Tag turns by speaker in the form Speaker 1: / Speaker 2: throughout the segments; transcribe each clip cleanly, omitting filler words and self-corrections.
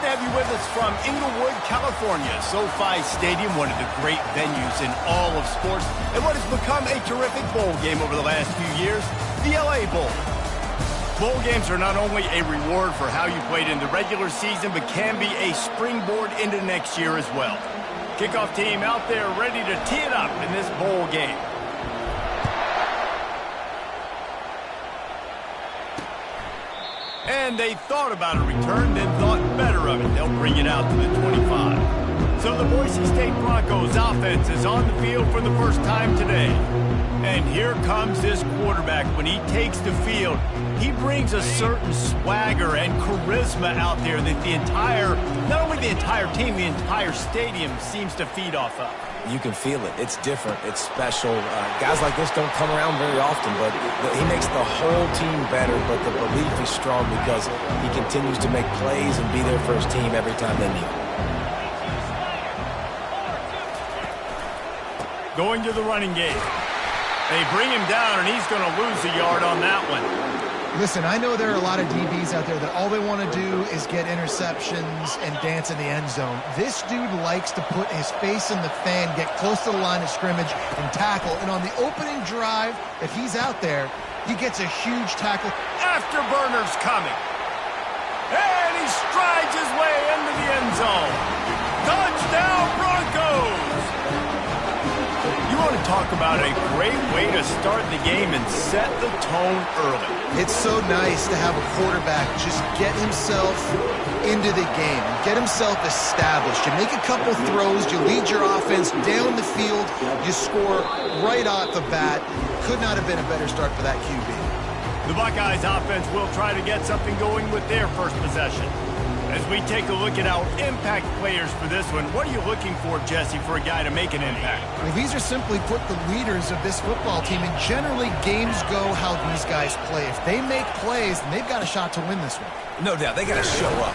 Speaker 1: Glad to have you with us from Inglewood, California. SoFi Stadium, one of the great venues in all of sports, and what has become a terrific bowl game over the last few years, the LA Bowl. Bowl games are not only a reward for how you played in the regular season, but can be a springboard into next year as well. Kickoff team out there ready to tee it up in this bowl game. And they thought about a return, then thought better of it. They'll bring it out to the 25. So the Boise State Broncos offense is on the field for the first time today. And here comes this quarterback. When he takes the field, he brings a certain swagger and charisma out there that the entire, not only the entire team, the entire stadium seems to feed off of.
Speaker 2: You can feel it. It's different. It's special. Guys like this don't come around very often, but he makes the whole team better, but the belief is strong because he continues to make plays and be there for his team every time they need him.
Speaker 1: Going to the running game. They bring him down, and he's going to lose a yard on that one.
Speaker 3: Listen, I know there are a lot of DBs out there that all they want to do is get interceptions and dance in the end zone. This dude likes to put his face in the fan, get close to the line of scrimmage, and tackle. And on the opening drive, if he's out there, he gets a huge tackle.
Speaker 1: Afterburner's coming. And he strides his way into the end zone. Touchdown, Broncos! You want to talk about a great way to start the game and set the tone early.
Speaker 3: It's so nice to have a quarterback just get himself into the game, get himself established. You make a couple throws, you lead your offense down the field, you score right off the bat. Could not have been a better start for that QB.
Speaker 1: The Buckeyes offense will try to get something going with their first possession. As we take a look at our impact players for this one, what are you looking for, Jesse, for a guy to make an impact?
Speaker 3: Well, these are simply put the leaders of this football team, and generally games go how these guys play. If they make plays, then they've got a shot to win this one.
Speaker 2: No doubt. They got to show up.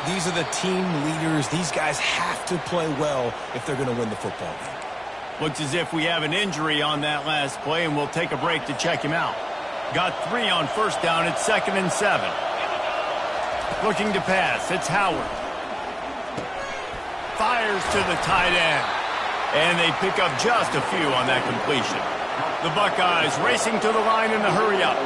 Speaker 2: These are the team leaders. These guys have to play well if they're going to win the football game.
Speaker 1: Looks as if we have an injury on that last play, and we'll take a break to check him out. Got 3 on first down. It's 2nd and 7. Looking to pass. It's Howard. Fires to the tight end. And they pick up just a few on that completion. The Buckeyes racing to the line in a hurry up.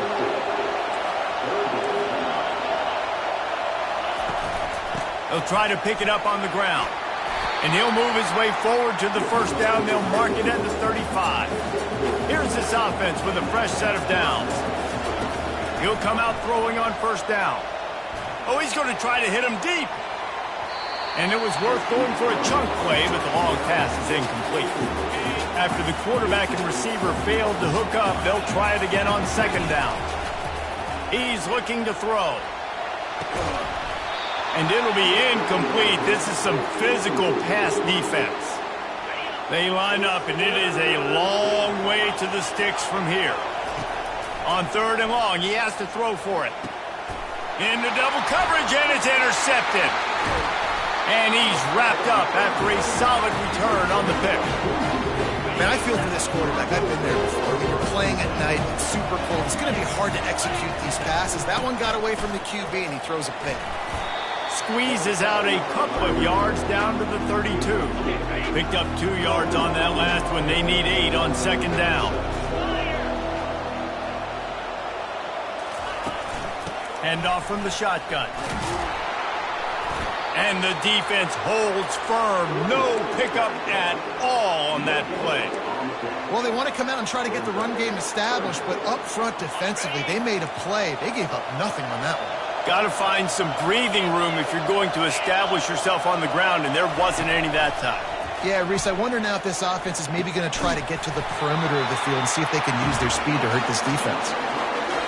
Speaker 1: They'll try to pick it up on the ground. And he'll move his way forward to the first down. They'll mark it at the 35. Here's this offense with a fresh set of downs. He'll come out throwing on first down. Oh, he's going to try to hit him deep. And it was worth going for a chunk play, but the long pass is incomplete. After the quarterback and receiver failed to hook up, they'll try it again on 2nd down. He's looking to throw. And it'll be incomplete. This is some physical pass defense. They line up, and it is a long way to the sticks from here. On 3rd and long, he has to throw for it. Into double coverage, and it's intercepted. And he's wrapped up after a solid return on the pick.
Speaker 3: Man, I feel for this quarterback. I've been there before. When you're playing at night, it's super cold. It's going to be hard to execute these passes. That one got away from the QB, and he throws a pick.
Speaker 1: Squeezes out a couple of yards down to the 32. Picked up 2 yards on that last one. They need 8 on 2nd down. Handoff from the shotgun. And the defense holds firm. No pickup at all on that play.
Speaker 3: Well, they want to come out and try to get the run game established, but up front defensively, they made a play. They gave up nothing on that one.
Speaker 1: Got to find some breathing room if you're going to establish yourself on the ground, and there wasn't any that time.
Speaker 3: Yeah, Reese, I wonder now if this offense is maybe going to try to get to the perimeter of the field and see if they can use their speed to hurt this defense.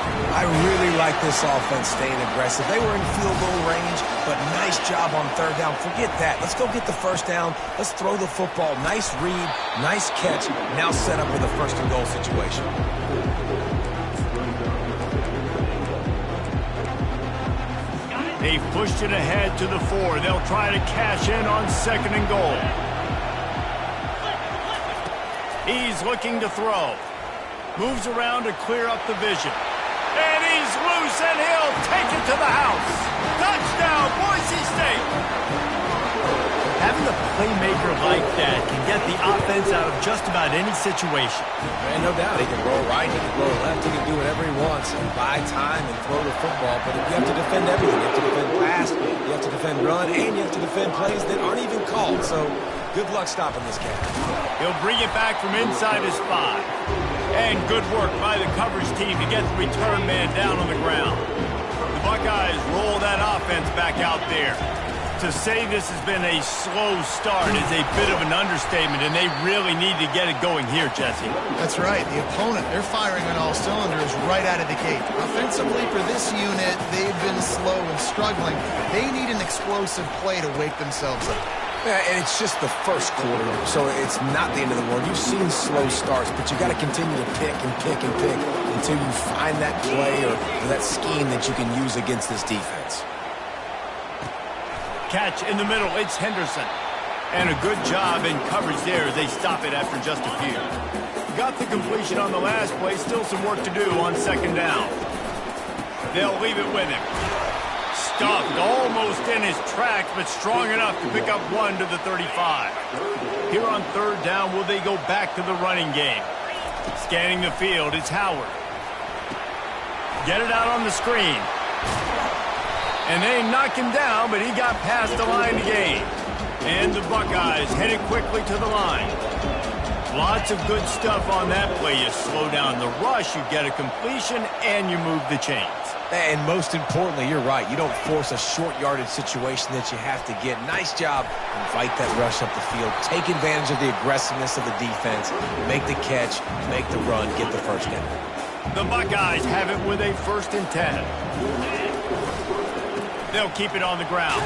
Speaker 2: I really like this offense staying aggressive. They were in field goal range, but nice job on 3rd down. Forget that. Let's go get the first down. Let's throw the football. Nice read, nice catch. Now set up with a 1st and goal situation.
Speaker 1: They've pushed it ahead to the 4. They'll try to cash in on 2nd and goal. He's looking to throw. Moves around to clear up the vision. And he's loose, and he'll take it to the house. Touchdown, Boise State. playmaker like that can get the offense out of just about any situation.
Speaker 2: And no doubt, he can roll right, he can roll left, he can do whatever he wants and buy time and throw the football. But you have to defend everything. You have to defend pass, you have to defend run, and you have to defend plays that aren't even called. So good luck stopping this guy.
Speaker 1: He'll bring it back from inside his 5. And good work by the coverage team to get the return man down on the ground. The Buckeyes roll that offense back out there. To say this has been a slow start is a bit of an understatement, and they really need to get it going here, Jesse.
Speaker 3: That's right. The opponent, they're firing on all cylinders right out of the gate. Offensively, for this unit, they've been slow and struggling. They need an explosive play to wake themselves up.
Speaker 2: Yeah, and it's just the first quarter, so it's not the end of the world. You've seen slow starts, but you got to continue to pick and pick and pick until you find that play or that scheme that you can use against this defense.
Speaker 1: Catch in the middle, it's Henderson. And a good job in coverage there as they stop it after just a few. Got the completion on the last play, still some work to do on second down. They'll leave it with him. Stuffed almost in his tracks, but strong enough to pick up 1 to the 35. Here on third down, will they go back to the running game? Scanning the field, it's Howard. Get it out on the screen. And they knock him down, but he got past the line to gain. And the Buckeyes headed quickly to the line. Lots of good stuff on that play. You slow down the rush, you get a completion, and you move the chains.
Speaker 2: And most importantly, you're right. You don't force a short yardage situation that you have to get. Nice job. Invite that rush up the field. Take advantage of the aggressiveness of the defense. Make the catch, make the run, get the first down.
Speaker 1: The Buckeyes have it with a 1st and 10. They'll keep it on the ground.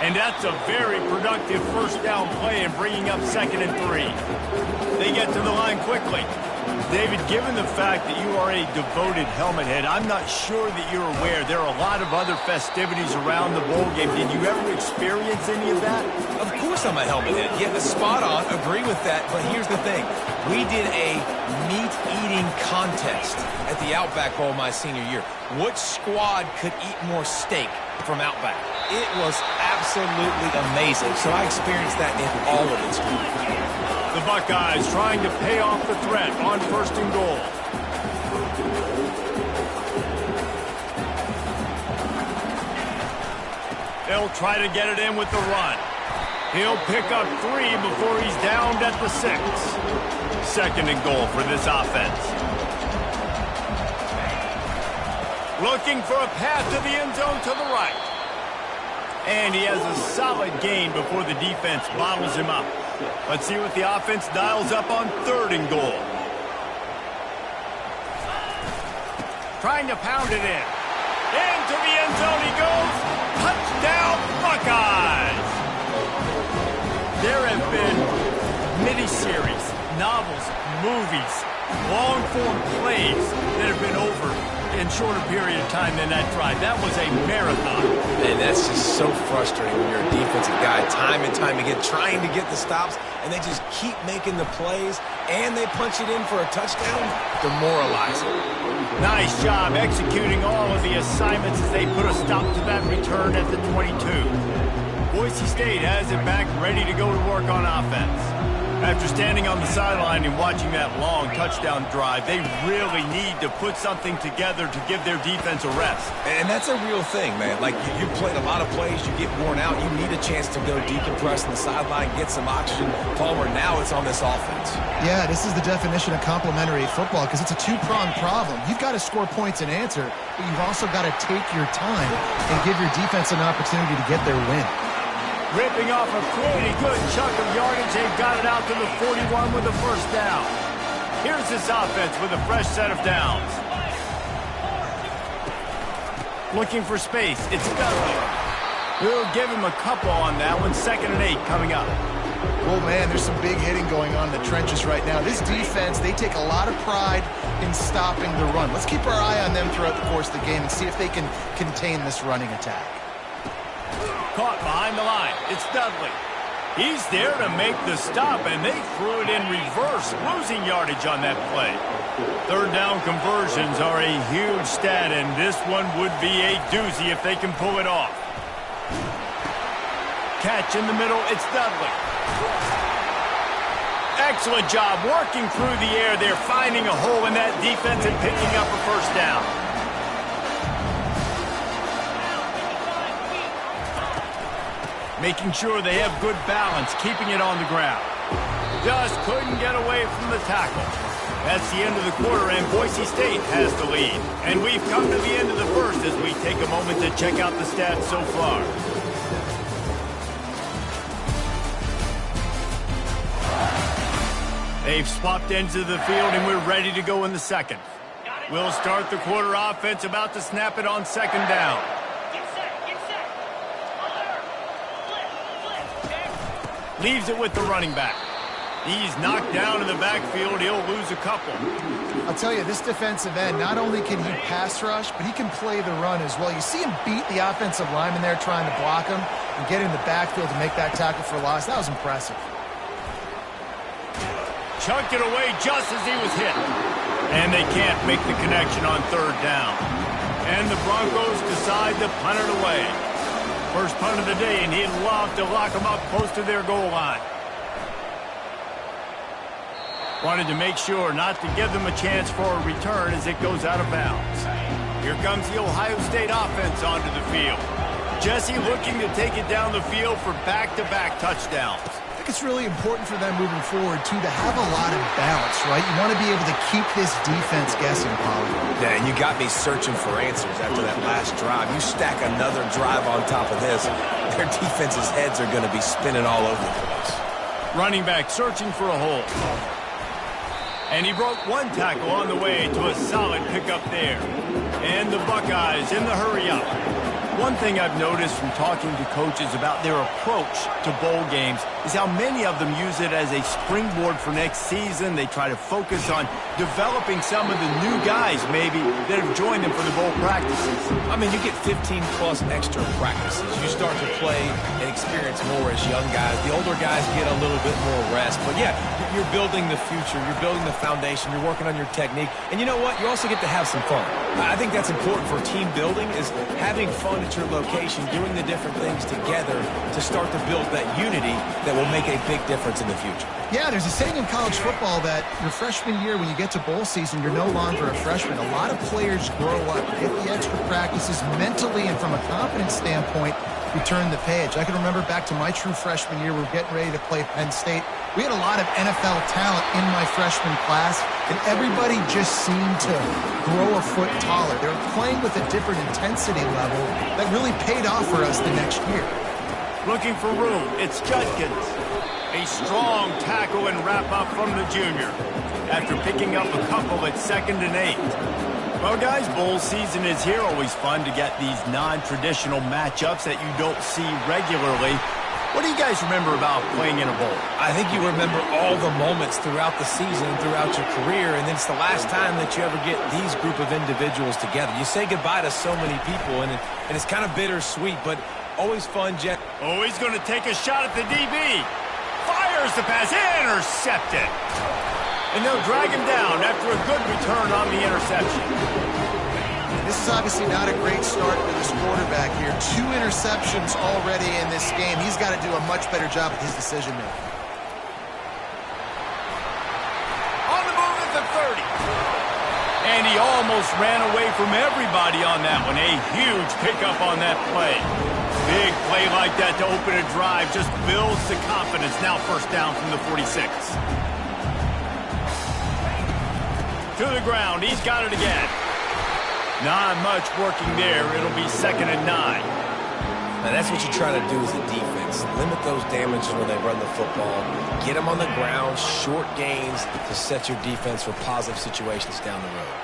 Speaker 1: And that's a very productive first down play in bringing up 2nd and 3. They get to the line quickly. David, given the fact that you are a devoted helmet head, I'm not sure that you're aware there are a lot of other festivities around the bowl game. Did you ever experience any of that?
Speaker 2: Of course I'm a helmet head. Yeah, spot on. Agree with that. But here's the thing. We did a meat-eating contest at the Outback Bowl my senior year. Which squad could eat more steak from Outback? It was absolutely amazing. So I experienced that in all of its glory.
Speaker 1: The Buckeyes trying to pay off the threat on 1st and goal. They'll try to get it in with the run. He'll pick up 3 before he's downed at the 6. 2nd and goal for this offense. Looking for a path to the end zone to the right. And he has a solid gain before the defense bottles him up. Let's see what the offense dials up on 3rd and goal. Trying to pound it in. Into the end zone he goes. Touchdown, Buckeyes! There have been miniseries, novels, movies, long-form plays that have been over in shorter period of time than that drive. That was a marathon.
Speaker 2: And that's just so frustrating when you're a defensive guy time and time again trying to get the stops, and they just keep making the plays, and they punch it in for a touchdown. Demoralizing.
Speaker 1: Nice job executing all of the assignments as they put a stop to that return at the 22. Boise State has it back ready to go to work on offense. After standing on the sideline and watching that long touchdown drive, they really need to put something together to give their defense a rest.
Speaker 2: And that's a real thing, man. Like, you played a lot of plays, you get worn out, you need a chance to go decompress on the sideline, get some oxygen. Palmer, now it's on this offense.
Speaker 3: Yeah, this is the definition of complementary football because it's a two-pronged problem. You've got to score points and answer, but you've also got to take your time and give your defense an opportunity to get their win.
Speaker 1: Ripping off a pretty good chunk of yardage. They've got it out to the 41 with the 1st down. Here's this offense with a fresh set of downs. Looking for space. It's Dudley. We'll give him a couple on that one. 2nd and 8 coming up.
Speaker 3: Oh, man, there's some big hitting going on in the trenches right now. This defense, they take a lot of pride in stopping the run. Let's keep our eye on them throughout the course of the game and see if they can contain this running attack.
Speaker 1: Caught behind the line. It's Dudley. He's there to make the stop, and they threw it in reverse, losing yardage on that play. 3rd down conversions are a huge stat, and this one would be a doozy if they can pull it off. catch in the middle. It's Dudley. Excellent job working through the air there, finding a hole in that defense and picking up a first down. Making sure they have good balance, keeping it on the ground. Just couldn't get away from the tackle. That's the end of the quarter, and Boise State has the lead. And we've come to the end of the first as we take a moment to check out the stats so far. They've swapped ends of the field, and we're ready to go in the second. We'll start the quarter offense, about to snap it on second down. Leaves it with the running back. He's knocked down in the backfield. He'll lose a couple.
Speaker 3: I'll tell you, this defensive end, not only can he pass rush, but he can play the run as well. You see him beat the offensive lineman there trying to block him and get in the backfield to make that tackle for loss. That was impressive.
Speaker 1: Chucked it away just as he was hit. And they can't make the connection on third down. And the Broncos decide to punt it away. First punt of the day, and he'd love to lock them up close to their goal line. Wanted to make sure not to give them a chance for a return as it goes out of bounds. Here comes the Ohio State offense onto the field. Jesse looking to take it down the field for back-to-back touchdowns.
Speaker 3: I think it's really important for them moving forward, too, to have a lot of balance, right? You want to be able to keep this defense guessing, Polly.
Speaker 2: Yeah, and you got me searching for answers after that last drive. You stack another drive on top of this, their defense's heads are going to be spinning all over the place.
Speaker 1: Running back searching for a hole. And he broke one tackle on the way to a solid pickup there. And the Buckeyes in the hurry up. One thing I've noticed from talking to coaches about their approach to bowl games is how many of them use it as a springboard for next season. They try to focus on developing some of the new guys, maybe, that have joined them for the bowl practices.
Speaker 2: I mean, you get 15-plus extra practices. You start to play and experience more as young guys. The older guys get a little bit more rest. But, yeah, you're building the future. You're building the foundation. You're working on your technique. And you know what? You also get to have some fun. I think that's important for team building, is having fun at your location, doing the different things together to start to build that unity that will make a big difference in the future.
Speaker 3: Yeah, there's a saying in college football that your freshman year, when you get to bowl season, you're no longer a freshman. A lot of players grow up, get the extra practices mentally, and from a confidence standpoint, we turn the page. I can remember back to my true freshman year, we were getting ready to play Penn State. We had a lot of NFL talent in my freshman class, and everybody just seemed to grow a foot taller. They were playing with a different intensity level that really paid off for us the next year.
Speaker 1: Looking for room, it's Judkins. A strong tackle and wrap up from the junior after picking up a couple at 2nd and 8. Well, guys, bowl season is here. Always fun to get these non-traditional matchups that you don't see regularly. What do you guys remember about playing in a bowl?
Speaker 2: I think you remember all the moments throughout the season, throughout your career, and then it's the last time that you ever get these group of individuals together. You say goodbye to so many people, and it's kind of bittersweet, but always fun, Jeff.
Speaker 1: Oh, he's going to take a shot at the DB. Fires the pass, intercepted. And they'll drag him down after a good return on the interception.
Speaker 3: This is obviously not a great start for this quarterback here. 2 interceptions already in this game. He's got to do a much better job with his decision-making.
Speaker 1: On the move at the 30. And he almost ran away from everybody on that one. A huge pickup on that play. Big play like that to open a drive just builds the confidence. Now first down from the 46. To the ground. He's got it again. Not much working there. It'll be 2nd and 9.
Speaker 2: Now that's what you try to do as a defense. Limit those damages when they run the football. Get them on the ground, short gains to set your defense for positive situations down the road.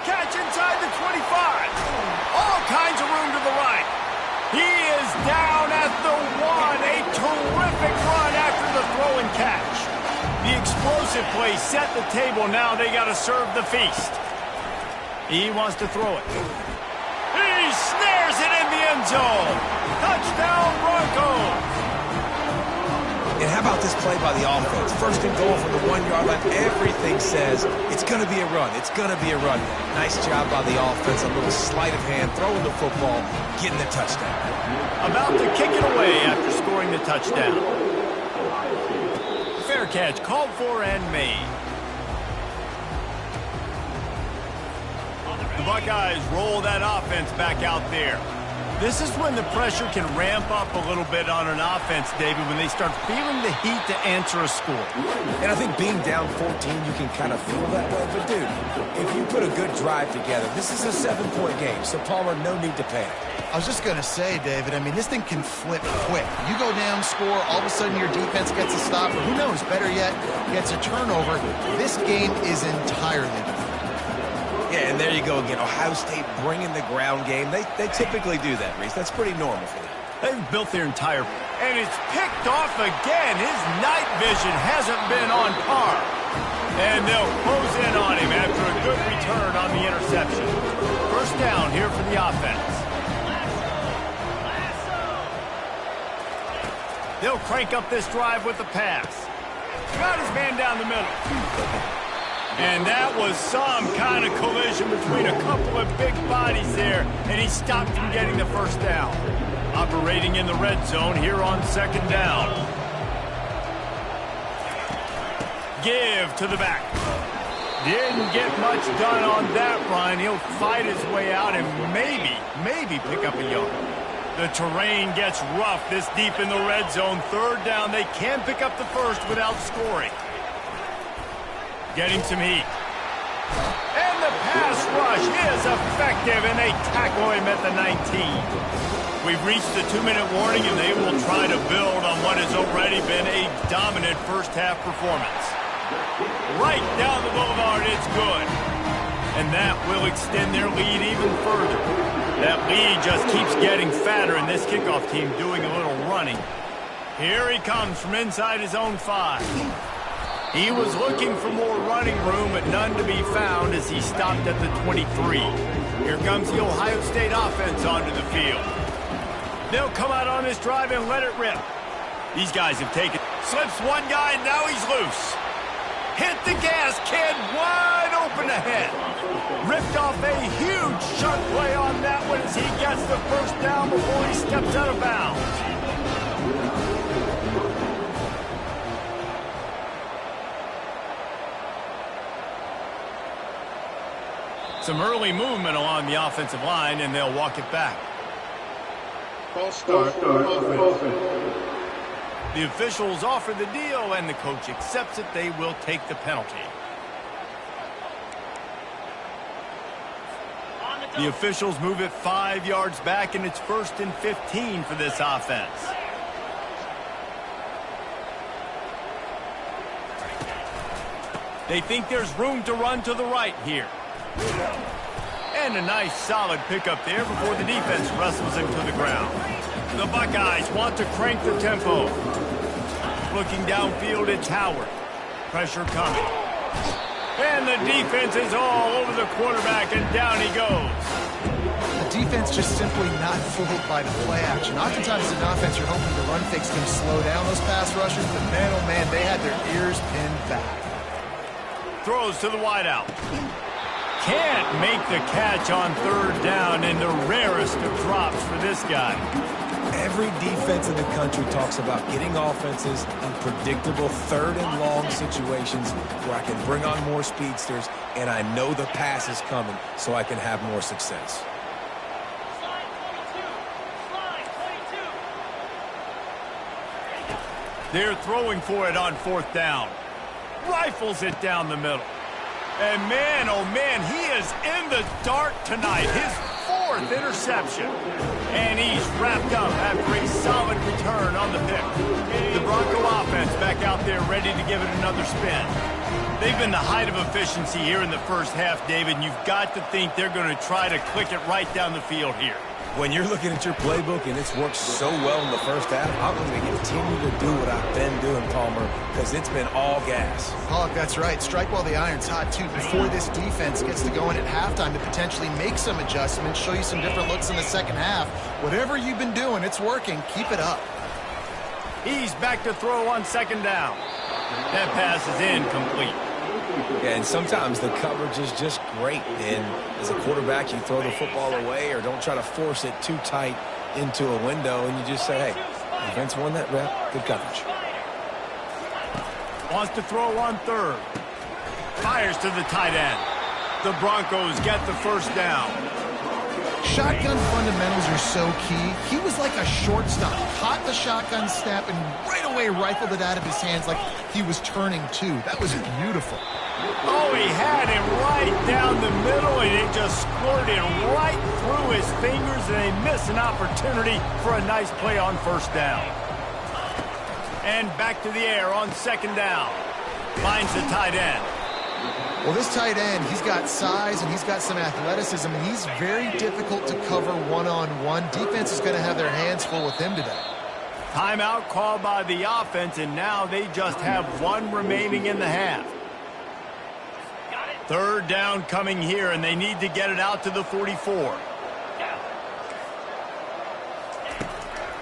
Speaker 1: Catch inside the 25. All kinds of room to the right. He is down at the 1. A terrific run after the throw and catch. The explosive play set the table. Now they got to serve the feast. He wants to throw it. He snares it in the end zone. Touchdown, Broncos.
Speaker 2: And how about about this play by the offense? First and goal from the 1-yard line. Everything says it's going to be a run. It's going to be a run. Nice job by the offense. A little sleight of hand, throwing the football, getting the touchdown.
Speaker 1: About to kick it away after scoring the touchdown. Fair catch called for and made. The Buckeyes roll that offense back out there. This is when the pressure can ramp up a little bit on an offense, David, when they start feeling the heat to answer a score.
Speaker 2: And I think being down 14, you can kind of feel that way. But, dude, if you put a good drive together, this is a 7-point game, so Palmer, no need to panic.
Speaker 3: I was just going to say, David, I mean, this thing can flip quick. You go down, score, all of a sudden your defense gets a stop, or who knows, better yet, gets a turnover. This game is entirely different.
Speaker 2: Yeah, and there you go again. Ohio State bringing the ground game. They typically do that, Reese. That's pretty normal for them.
Speaker 1: They've built their entire... And it's picked off again. His night vision hasn't been on par. And they'll close in on him after a good return on the interception. First down here for the offense. They'll crank up this drive with the pass. Got his man down the middle. And that was some kind of collision between a couple of big bodies there, and he stopped from getting the first down. Operating in the red zone here on second down. Give to the back. Didn't get much done on that run. He'll fight his way out and maybe pick up a yard. The terrain gets rough this deep in the red zone. Third down, they can pick up the first without scoring. Getting some heat. And the pass rush is effective, and they tackle him at the 19. We've reached the 2-minute warning, and they will try to build on what has already been a dominant first-half performance. Right down the boulevard, it's good. And that will extend their lead even further. That lead just keeps getting fatter, and this kickoff team doing a little running. Here he comes from inside his own 5. He was looking for more running room, but none to be found as he stopped at the 23. Here comes the Ohio State offense onto the field. They'll come out on this drive and let it rip. These guys have taken... Slips one guy, and now he's loose. Hit the gas, kid, wide open ahead. Ripped off a huge chunk play on that one as he gets the first down before he steps out of bounds. Some early movement along the offensive line, and they'll walk it back.
Speaker 4: False start.
Speaker 1: The officials offer the deal, and the coach accepts it. They will take the penalty. The officials move it 5 yards back, and it's 1st and 15 for this offense. They think there's room to run to the right here. And a nice solid pickup there before the defense wrestles him to the ground. The Buckeyes want to crank the tempo. Looking downfield, it's Howard. Pressure coming. And the defense is all over the quarterback, and down he goes.
Speaker 3: The defense just simply not fooled by the play action. Oftentimes in offense, you're hoping the run fakes can slow down those pass rushers, but man, oh man, they had their ears pinned back.
Speaker 1: Throws to the wideout. Can't make the catch on third down, and the rarest of drops for this guy.
Speaker 2: Every defense in the country talks about getting offenses in predictable third and long situations where I can bring on more speedsters, and I know the pass is coming, so I can have more success.
Speaker 1: They're throwing for it on 4th down. Rifles it down the middle. And man, oh man, he is in the dark tonight. His 4th interception. And he's wrapped up after a solid return on the pick. The Bronco offense back out there ready to give it another spin. They've been the height of efficiency here in the first half, David, and you've got to think they're going to try to click it right down the field here.
Speaker 2: When you're looking at your playbook and it's worked so well in the first half, I'm going to continue to do what I've been doing, Palmer, because it's been all gas.
Speaker 3: Pollock, that's right. Strike while the iron's hot, too, before this defense gets to go in at halftime to potentially make some adjustments, show you some different looks in the second half. Whatever you've been doing, it's working. Keep it up.
Speaker 1: He's back to throw on second down. That pass is incomplete.
Speaker 2: Yeah, and sometimes the coverage is just great. And as a quarterback, you throw the football away or don't try to force it too tight into a window, and you just say, hey, defense won that rep, good coverage.
Speaker 1: Wants to throw on third. Fires to the tight end. The Broncos get the first down.
Speaker 3: Shotgun fundamentals are so key. He was like a shortstop. Caught the shotgun snap and right away rifled it out of his hands like he was turning two. That was beautiful.
Speaker 1: Oh, he had him right down the middle, and it just squirted right through his fingers, and they missed an opportunity for a nice play on first down. And back to the air on second down. Finds the tight end.
Speaker 3: Well, this tight end, he's got size and he's got some athleticism, and he's very difficult to cover one-on-one. Defense is going to have their hands full with him today.
Speaker 1: Timeout called by the offense, and now they just have one remaining in the half. Third down coming here, and they need to get it out to the 44.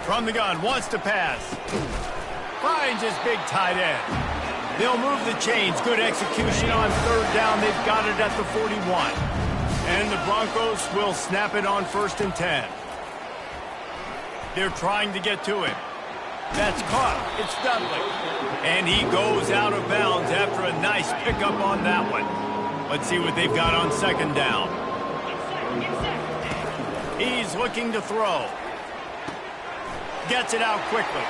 Speaker 1: From the gun, wants to pass. Finds his big tight end. They'll move the chains. Good execution on third down. They've got it at the 41. And the Broncos will snap it on 1st and 10. They're trying to get to him. That's caught. It's Dudley. And he goes out of bounds after a nice pickup on that one. Let's see what they've got on second down. He's looking to throw. Gets it out quickly.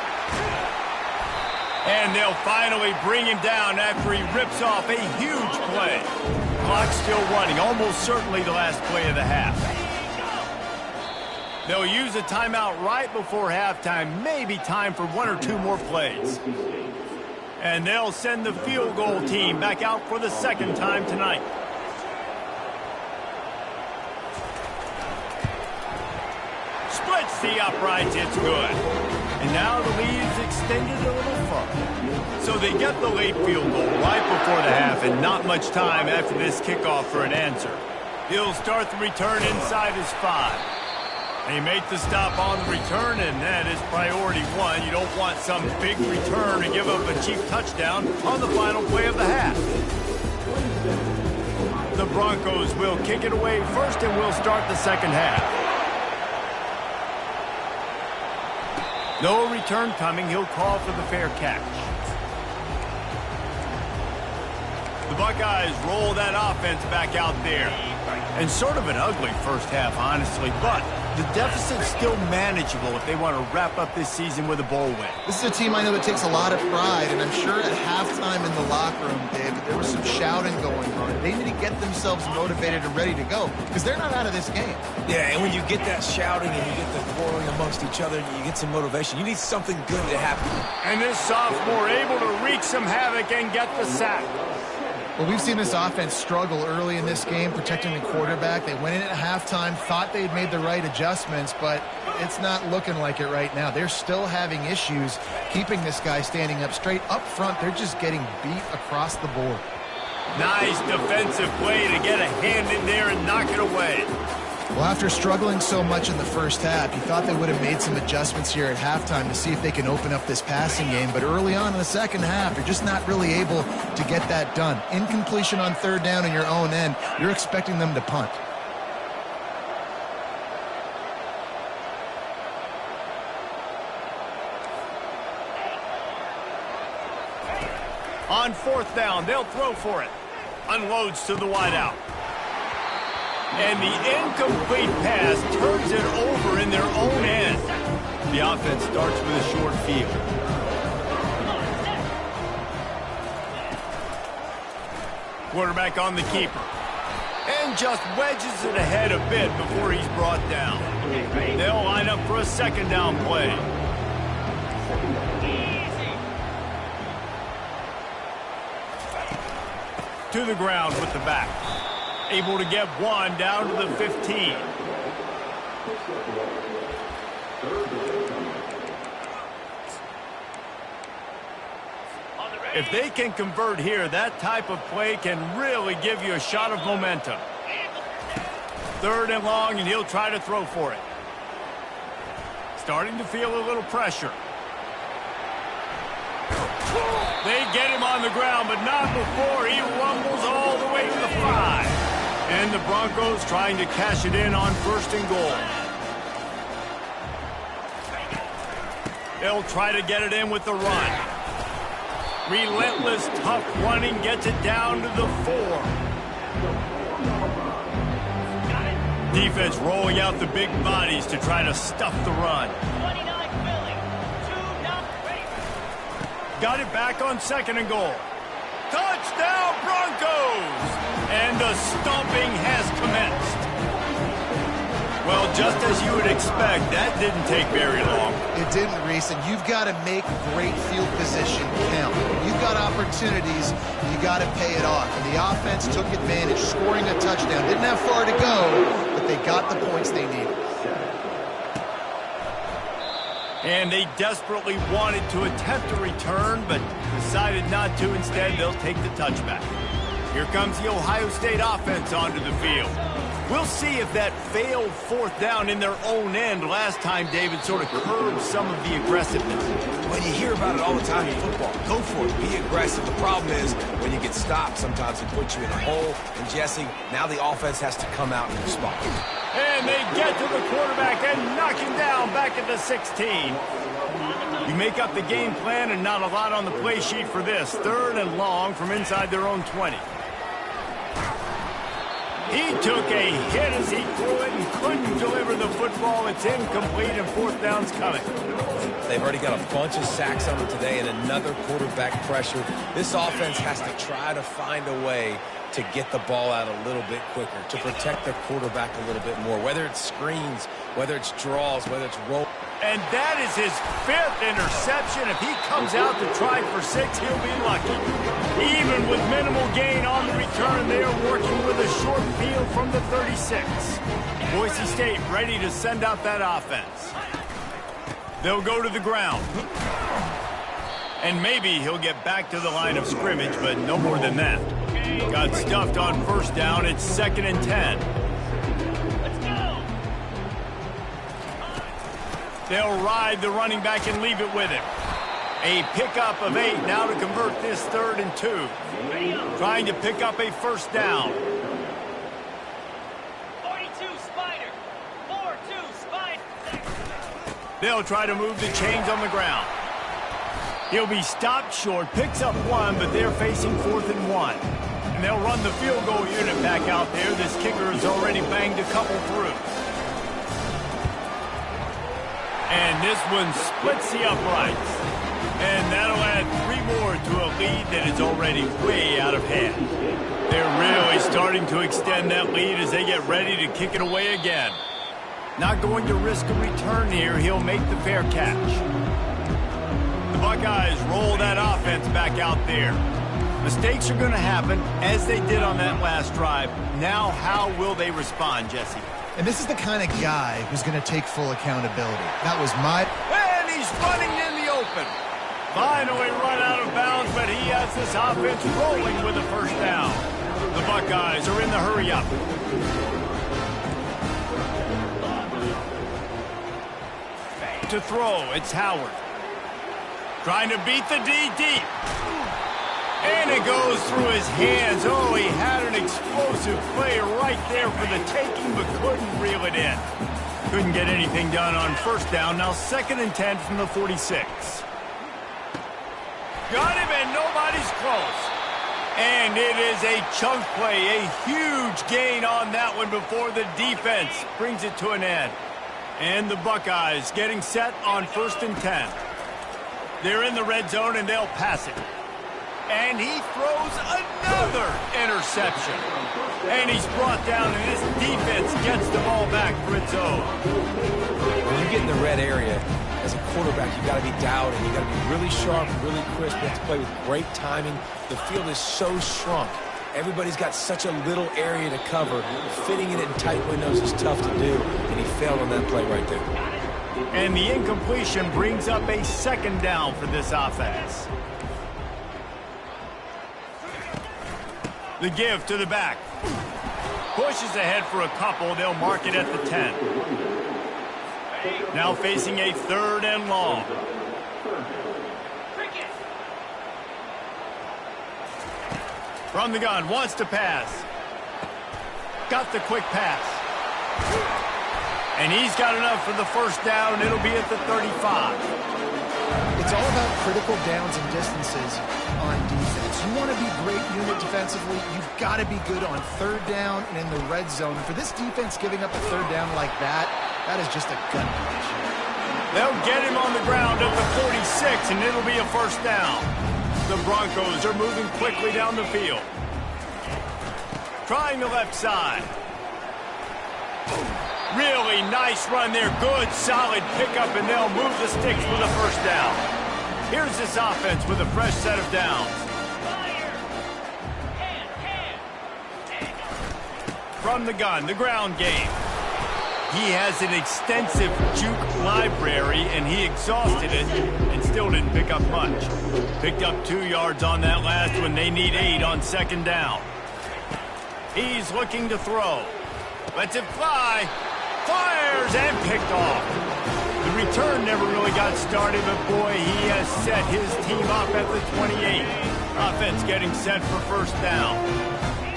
Speaker 1: And they'll finally bring him down after he rips off a huge play. Clock still running, almost certainly the last play of the half. They'll use a timeout right before halftime, maybe time for one or two more plays. And they'll send the field goal team back out for the second time tonight. Splits the uprights, it's good. And now the lead's extended a little further. So they get the late field goal right before the half, and not much time after this kickoff for an answer. He'll start the return inside his 5. They make the stop on the return, and that is priority one. You don't want some big return to give up a cheap touchdown on the final play of the half. The Broncos will kick it away first, and will start the second half. No return coming. He'll call for the fair catch. The Buckeyes roll that offense back out there. And sort of an ugly first half, honestly, but the deficit's still manageable if they want to wrap up this season with a bowl win.
Speaker 3: This is a team I know that takes a lot of pride, and I'm sure at halftime in the locker room, Dave, there was some shouting going on. They need to get themselves motivated and ready to go, because they're not out of this game.
Speaker 2: Yeah, and when you get that shouting and you get the quarreling amongst each other, you get some motivation. You need something good to happen.
Speaker 1: And this sophomore able to wreak some havoc and get the sack.
Speaker 3: Well, we've seen this offense struggle early in this game protecting the quarterback. They went in at halftime, thought they'd made the right adjustments, but it's not looking like it right now. They're still having issues keeping this guy standing up straight. Up front, they're just getting beat across the board.
Speaker 1: Nice defensive play to get a hand in there and knock it away.
Speaker 3: Well, after struggling so much in the first half, you thought they would have made some adjustments here at halftime to see if they can open up this passing game. But early on in the second half, you're just not really able to get that done. Incompletion on third down in your own end, you're expecting them to punt.
Speaker 1: On fourth down, they'll throw for it. Unloads to the wideout. And the incomplete pass turns it over in their own end. The offense starts with a short field. Quarterback on the keeper. And just wedges it ahead a bit before he's brought down. They'll line up for a second down play. To the ground with the back. Able to get one down to the 15. If they can convert here, that type of play can really give you a shot of momentum. Third and long, and he'll try to throw for it. Starting to feel a little pressure. They get him on the ground, but not before he rumbles all the way to the 5. And the Broncos trying to cash it in on 1st and goal. They'll try to get it in with the run. Relentless, tough running gets it down to the 4. Defense rolling out the big bodies to try to stuff the run. Got it back on 2nd and goal. Touchdown, Broncos! And the stomping has commenced. Well, just as you would expect, that didn't take very long.
Speaker 3: It didn't, Reese, and you've got to make great field position count. You've got opportunities, you got to pay it off. And the offense took advantage, scoring a touchdown. Didn't have far to go, but they got the points they needed.
Speaker 1: And they desperately wanted to attempt a return, but decided not to. Instead, they'll take the touchback. Here comes the Ohio State offense onto the field. We'll see if that failed 4th down in their own end last time David sort of curbed some of the aggressiveness.
Speaker 2: When you hear about it all the time in football, go for it, be aggressive. The problem is when you get stopped, sometimes it puts you in a hole. And Jesse, now the offense has to come out and respond.
Speaker 1: And they get to the quarterback and knock him down back at the 16. You make up the game plan and not a lot on the play sheet for this. 3rd and long from inside their own 20. He took a hit as he threw it and couldn't deliver the football. It's incomplete and 4th down's coming.
Speaker 2: They've already got a bunch of sacks on them today and another quarterback pressure. This offense has to try to find a way to get the ball out a little bit quicker, to protect their quarterback a little bit more, whether it's screens, whether it's draws, whether it's roll.
Speaker 1: And that is his 5th interception. If he comes out to try for 6, he'll be lucky. Even with minimal gain on the return, they are working with a short field from the 36. Boise State ready to send out that offense. They'll go to the ground. And maybe he'll get back to the line of scrimmage, but no more than that. Got stuffed on 1st down. It's 2nd and 10. They'll ride the running back and leave it with him. A pickup of 8 now to convert this 3rd and 2. Trying to pick up a 1st down.
Speaker 5: 42 Spider. 4-2 Spider.
Speaker 1: They'll try to move the chains on the ground. He'll be stopped short, picks up 1, but they're facing 4th and 1. And they'll run the field goal unit back out there. This kicker has already banged a couple through. And this one splits the uprights. And that'll add 3 more to a lead that is already way out of hand. They're really starting to extend that lead as they get ready to kick it away again. Not going to risk a return here. He'll make the fair catch. The Buckeyes roll that offense back out there. Mistakes are going to happen, as they did on that last drive. Now, how will they respond, Jesse?
Speaker 3: And this is the kind of guy who's going to take full accountability. That was my...
Speaker 1: And he's running in the open. Finally run out of bounds, but he has this offense rolling with a 1st down. The Buckeyes are in the hurry-up. To throw, it's Howard. Trying to beat the D deep. And it goes through his hands. Oh, he had an explosive play right there for the taking, but couldn't reel it in. Couldn't get anything done on 1st down. Now 2nd and 10 from the 46. Got him, and nobody's close. And it is a chunk play, a huge gain on that one before the defense brings it to an end. And the Buckeyes getting set on 1st and 10. They're in the red zone, and they'll pass it. And he throws another interception. And he's brought down, and this defense gets the ball back for its own.
Speaker 2: When you get in the red area, as a quarterback, you got to be dialed in. You got to be really sharp, really crisp. You have to play with great timing. The field is so shrunk. Everybody's got such a little area to cover. Fitting it in tight windows is tough to do, and he failed on that play right there.
Speaker 1: And the incompletion brings up a 2nd down for this offense. The give to the back. Pushes ahead for a couple. They'll mark it at the 10. Now facing a 3rd and long. From the gun, wants to pass. Got the quick pass. And he's got enough for the first down. It'll be at the 35.
Speaker 3: It's all about critical downs and distances on defense. You want to be great unit defensively, you've got to be good on third down and in the red zone. And for this defense giving up a third down like that, that is just a gut punch.
Speaker 1: They'll get him on the ground at the 46, and it'll be a first down. The Broncos are moving quickly down the field. Trying the left side. Really nice run there. Good, solid pickup, and they'll move the sticks for the first down. Here's this offense with a fresh set of downs.
Speaker 5: Fire!
Speaker 1: From the gun, the ground game. He has an extensive juke library, and he exhausted it and still didn't pick up much. Picked up 2 yards on that last one. They need 8 on second down. He's looking to throw. Lets it fly. Fires and picked off. The return never really got started, but boy, he has set his team up at the 28. Offense getting set for first down.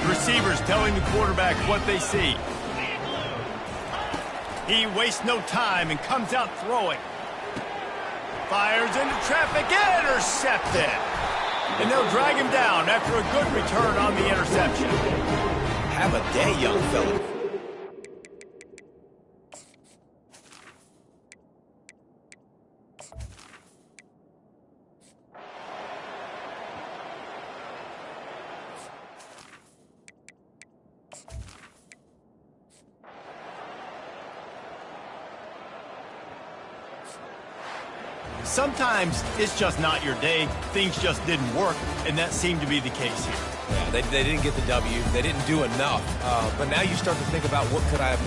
Speaker 1: The receivers telling the quarterback what they see. He wastes no time and comes out throwing. Fires into traffic, intercepted. And they'll drag him down after a good return on the interception.
Speaker 2: Have a day, young fella.
Speaker 1: Sometimes it's just not your day. Things just didn't work, and that seemed to be the case here.
Speaker 2: Yeah, they didn't get the W. They didn't do enough. But now you start to think about what could I have